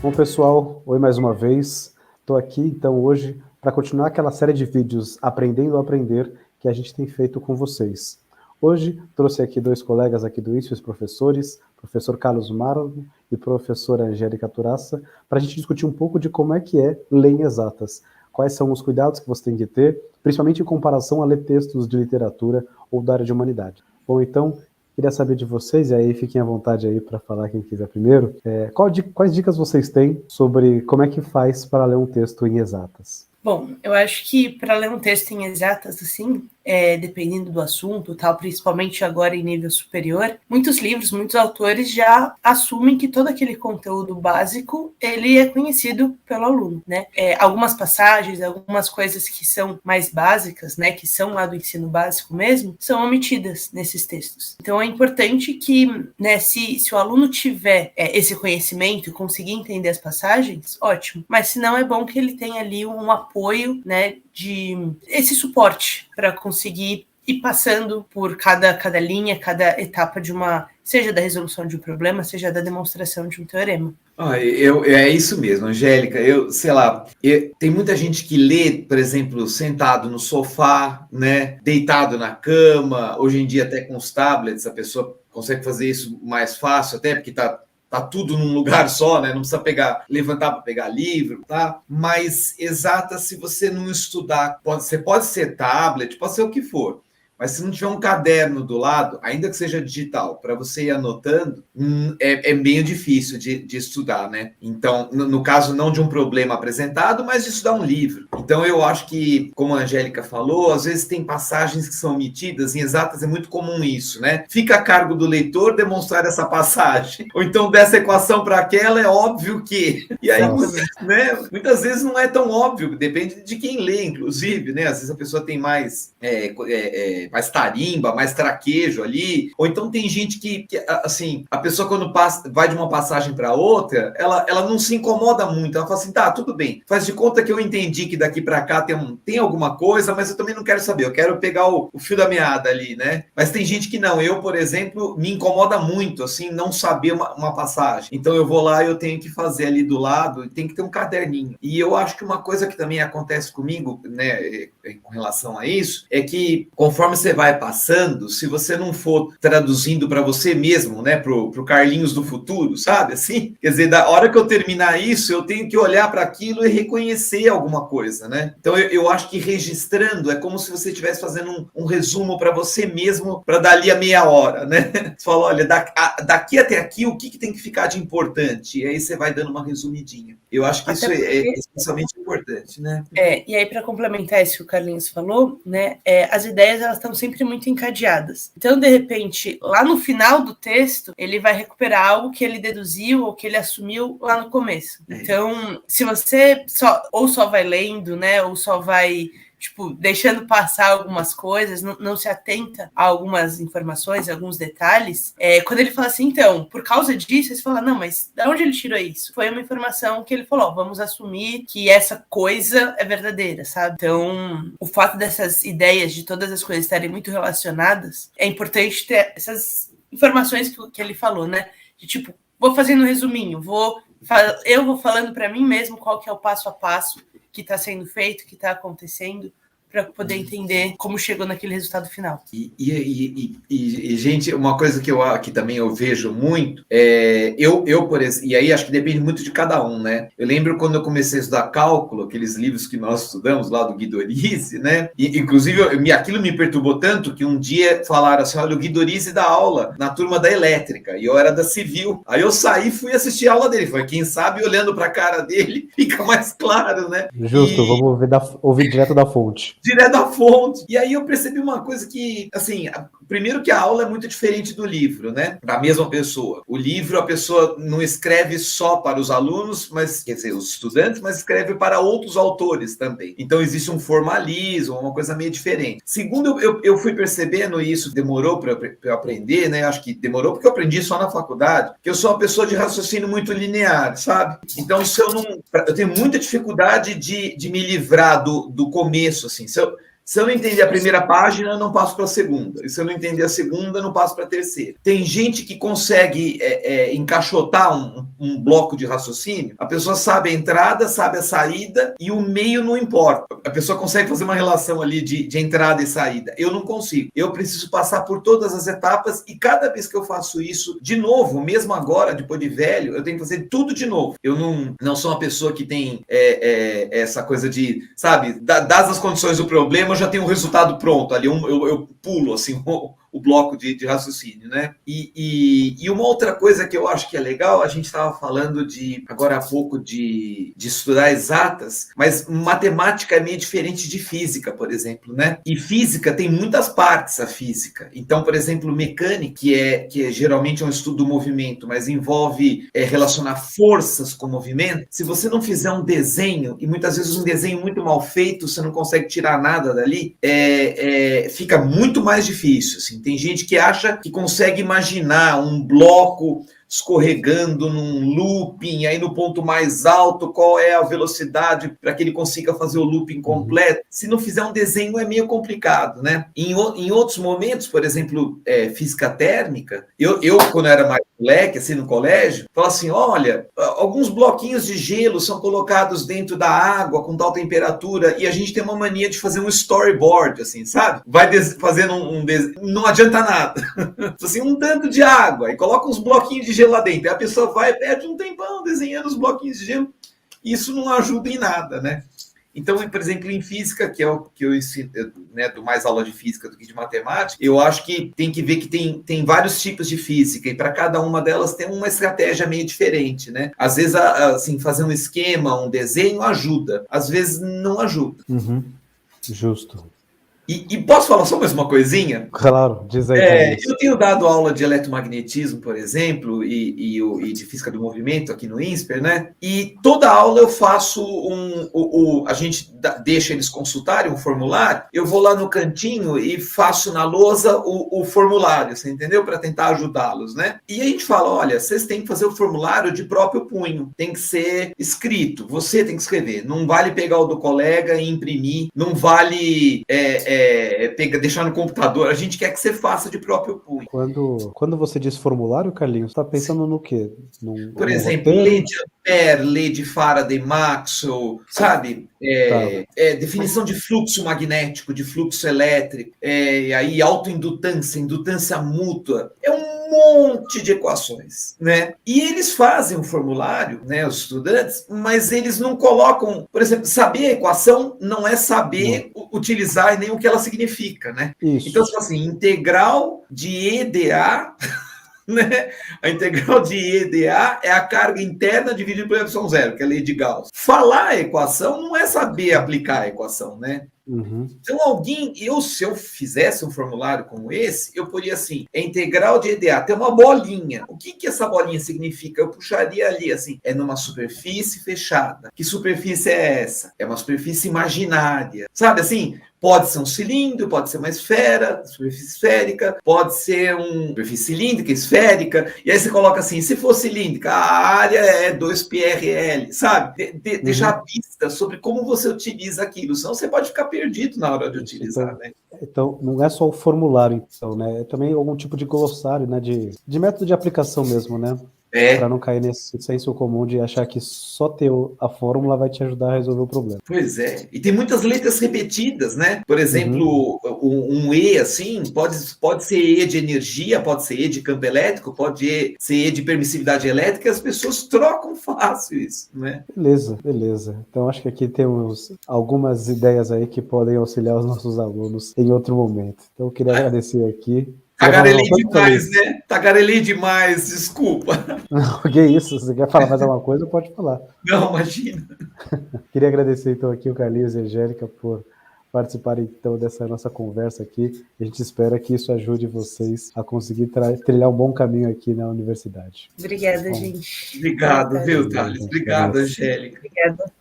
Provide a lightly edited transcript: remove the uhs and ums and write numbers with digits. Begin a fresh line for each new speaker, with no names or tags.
Bom, pessoal, oi mais uma vez. Estou aqui, então, hoje para continuar aquela série de vídeos Aprendendo a Aprender que a gente tem feito com vocês. Hoje, trouxe aqui dois colegas aqui do ISFES, professores, professor Carlos Marlo e professora Angélica Turaça, para a gente discutir um pouco de como é que é ler em exatas. Quais são os cuidados que você tem que ter, principalmente em comparação a ler textos de literatura ou da área de humanidade. Bom, então, queria saber de vocês, e aí fiquem à vontade aí para falar quem quiser primeiro, quais dicas vocês têm sobre como é que faz para ler um texto em exatas?
Bom, eu acho que para ler um texto em exatas, assim, dependendo do assunto, tal, principalmente agora em nível superior, muitos livros, muitos autores já assumem que todo aquele conteúdo básico, ele é conhecido pelo aluno, né? Algumas passagens, algumas coisas que são mais básicas, né, que são lá do ensino básico mesmo, são omitidas nesses textos. Então é importante que, né, se o aluno tiver esse conhecimento e conseguir entender as passagens, ótimo. Mas se não, é bom que ele tenha ali um apoio, né, de esse suporte para conseguir ir passando por cada linha, cada etapa de seja da resolução de um problema, seja da demonstração de um teorema.
É isso mesmo, Angélica. Tem muita gente que lê, por exemplo, sentado no sofá, né, deitado na cama. Hoje em dia, até com os tablets, a pessoa consegue fazer isso mais fácil, até porque tá tudo num lugar só, né? Não precisa levantar para pegar livro, tá? Mas exata, se você não estudar, você pode ser tablet, pode ser o que for. Mas se não tiver um caderno do lado, ainda que seja digital, para você ir anotando, é meio difícil de estudar, né? Então, no caso, não de um problema apresentado, mas de estudar um livro. Então, eu acho que, como a Angélica falou, às vezes tem passagens que são omitidas, em exatas é muito comum isso, né? Fica a cargo do leitor demonstrar essa passagem. Ou então, dessa equação para aquela, é óbvio que... E aí, muitas vezes não é tão óbvio, depende de quem lê, inclusive, né? Às vezes a pessoa tem mais tarimba, mais traquejo ali, ou então tem gente que assim, a pessoa quando vai de uma passagem para outra, ela não se incomoda muito, ela fala assim, tá, tudo bem, faz de conta que eu entendi que daqui para cá tem alguma coisa, mas eu também não quero saber, eu quero pegar o fio da meada ali, né? Mas tem gente que não, eu, por exemplo, me incomoda muito, assim, não saber uma passagem, então eu vou lá e eu tenho que fazer ali do lado, tem que ter um caderninho, e eu acho que uma coisa que também acontece comigo, né, com relação a isso, é que conforme você vai passando, se você não for traduzindo para você mesmo, né, pro Carlinhos do futuro, sabe, assim? Quer dizer, da hora que eu terminar isso, eu tenho que olhar para aquilo e reconhecer alguma coisa, né? Então, eu acho que registrando é como se você estivesse fazendo um resumo para você mesmo, para dali a meia hora, né? Você fala, olha, daqui até aqui, o que tem que ficar de importante? E aí você vai dando uma resumidinha. Eu acho que isso é especialmente importante, né?
E aí, para complementar isso que o Carlinhos falou, né, as ideias, elas estão sempre muito encadeadas. Então, de repente, lá no final do texto, ele vai recuperar algo que ele deduziu ou que ele assumiu lá no começo. Então, se você só vai lendo, né, ou só vai, tipo, deixando passar algumas coisas, não se atenta a algumas informações, a alguns detalhes, quando ele fala assim, então, por causa disso, você fala, não, mas de onde ele tirou isso? Foi uma informação que ele falou, vamos assumir que essa coisa é verdadeira, sabe? Então, o fato dessas ideias, de todas as coisas estarem muito relacionadas, é importante ter essas informações que ele falou, né? De tipo, vou fazendo um resuminho, eu vou falando para mim mesmo qual que é o passo a passo que está sendo feito, que está acontecendo, para poder entender como chegou naquele resultado final.
Gente, uma coisa que também eu vejo muito, por exemplo, e aí acho que depende muito de cada um, né? Eu lembro quando eu comecei a estudar cálculo, aqueles livros que nós estudamos lá do Guidorizzi, né? E, inclusive, aquilo me perturbou tanto que um dia falaram assim, olha, o Guidorizzi dá aula na turma da elétrica, e eu era da civil. Aí eu saí e fui assistir a aula dele. Falei, quem sabe, olhando para a cara dele, fica mais claro, né?
Justo, vamos ouvir direto da fonte.
Direto da fonte. E aí eu percebi uma coisa que, assim, primeiro que a aula é muito diferente do livro, né? Da mesma pessoa. O livro, a pessoa não escreve só para os alunos, mas, quer dizer, os estudantes, mas escreve para outros autores também. Então existe um formalismo, uma coisa meio diferente. Segundo, eu fui percebendo isso, demorou para eu aprender, né? Acho que demorou porque eu aprendi só na faculdade, que eu sou uma pessoa de raciocínio muito linear, sabe? Então, eu tenho muita dificuldade de me livrar do começo, assim. Se eu não entender a primeira página, eu não passo para a segunda. E se eu não entender a segunda, eu não passo para a terceira. Tem gente que consegue encaixotar um bloco de raciocínio. A pessoa sabe a entrada, sabe a saída e o meio não importa. A pessoa consegue fazer uma relação ali de entrada e saída. Eu não consigo. Eu preciso passar por todas as etapas e cada vez que eu faço isso, de novo, mesmo agora, depois de velho, eu tenho que fazer tudo de novo. Eu não sou uma pessoa que tem essa coisa de, sabe, dadas as condições do problema, eu já tenho um resultado pronto ali, eu pulo assim o bloco de raciocínio, né? E uma outra coisa que eu acho que é legal, a gente estava falando agora há pouco de estudar exatas, mas matemática é meio diferente de física, por exemplo, né? E física tem muitas partes, a física. Então, por exemplo, mecânica, que geralmente é um estudo do movimento, mas envolve relacionar forças com movimento, se você não fizer um desenho, e muitas vezes um desenho muito mal feito, você não consegue tirar nada dali, fica muito mais difícil, assim. Tem gente que acha que consegue imaginar um bloco escorregando num looping, aí no ponto mais alto, qual é a velocidade para que ele consiga fazer o looping completo. Se não fizer um desenho, é meio complicado, né? Em outros momentos, por exemplo, física térmica, eu quando era mais moleque, assim, no colégio, falava assim, olha, alguns bloquinhos de gelo são colocados dentro da água com tal temperatura e a gente tem uma mania de fazer um storyboard, assim, sabe? Vai fazendo não adianta nada. Assim, um tanto de água e coloca uns bloquinhos de gelo lá dentro. Aí a pessoa vai e perde um tempão desenhando os bloquinhos de gelo. Isso não ajuda em nada, né? Então, por exemplo, em física, que é o que eu ensino, né, dou mais aula de física do que de matemática, eu acho que tem que ver que tem vários tipos de física e para cada uma delas tem uma estratégia meio diferente, né? Às vezes, assim, fazer um esquema, um desenho ajuda, às vezes não ajuda.
Justo.
E posso falar só mais uma coisinha?
Claro, diz aí.
Eu tenho dado aula de eletromagnetismo, por exemplo, e de física do movimento aqui no INSPER, né? E toda aula eu faço a gente deixa eles consultarem um formulário, eu vou lá no cantinho e faço na lousa o formulário, você entendeu? Para tentar ajudá-los, né? E a gente fala, olha, vocês têm que fazer o formulário de próprio punho, tem que ser escrito, você tem que escrever, não vale pegar o do colega e imprimir, não vale deixar no computador, a gente quer que você faça de próprio punho.
Quando você diz formulário, Carlinhos, você está pensando no quê?
Por exemplo, lei de Ampère, lei de Faraday-Maxwell, sabe? Definição de fluxo magnético, de fluxo elétrico, aí autoindutância, indutância mútua, é um monte de equações, né? E eles fazem um formulário, né, os estudantes, mas eles não colocam, por exemplo, saber a equação não é saber utilizar nem o que ela significa, né?
Isso.
Então, assim, integral de EdA, né? A integral de EdA é a carga interna dividida por epsilon zero, que é a lei de Gauss. Falar a equação não é saber aplicar a equação, né? Então, se eu fizesse um formulário como esse, eu poria assim, integral de EdA, tem uma bolinha. O que essa bolinha significa? Eu puxaria ali, assim, é numa superfície fechada. Que superfície é essa? É uma superfície imaginária. Sabe, assim, pode ser um cilindro, pode ser uma esfera, superfície esférica, pode ser uma superfície cilíndrica, esférica, e aí você coloca assim, se for cilíndrica, a área é 2πrl, sabe? Deixar a pista sobre como você utiliza aquilo, senão você pode ficar perdido na hora de utilizar, né?
Então, não é só o formulário, então, né? É também algum tipo de glossário, né? De método de aplicação mesmo, né? Para não cair nesse senso comum de achar que só ter a fórmula vai te ajudar a resolver o problema.
Pois é. E tem muitas letras repetidas, né? Por exemplo, um E, assim, pode ser E de energia, pode ser E de campo elétrico, pode ser E de permissividade elétrica, e as pessoas trocam fácil isso, né?
Beleza. Então, acho que aqui temos algumas ideias aí que podem auxiliar os nossos alunos em outro momento. Então, eu queria agradecer aqui.
Tagarelei demais, né? Tagarelei demais, desculpa.
Não, que isso? Se você quer falar mais alguma coisa, pode falar.
Não, imagina.
Queria agradecer, então, aqui o Carlinhos e a Angélica por participarem, então, dessa nossa conversa aqui. A gente espera que isso ajude vocês a conseguir trilhar um bom caminho aqui na universidade.
Obrigada, gente.
Obrigado, viu, Thales? Obrigado, Angélica.
Obrigada.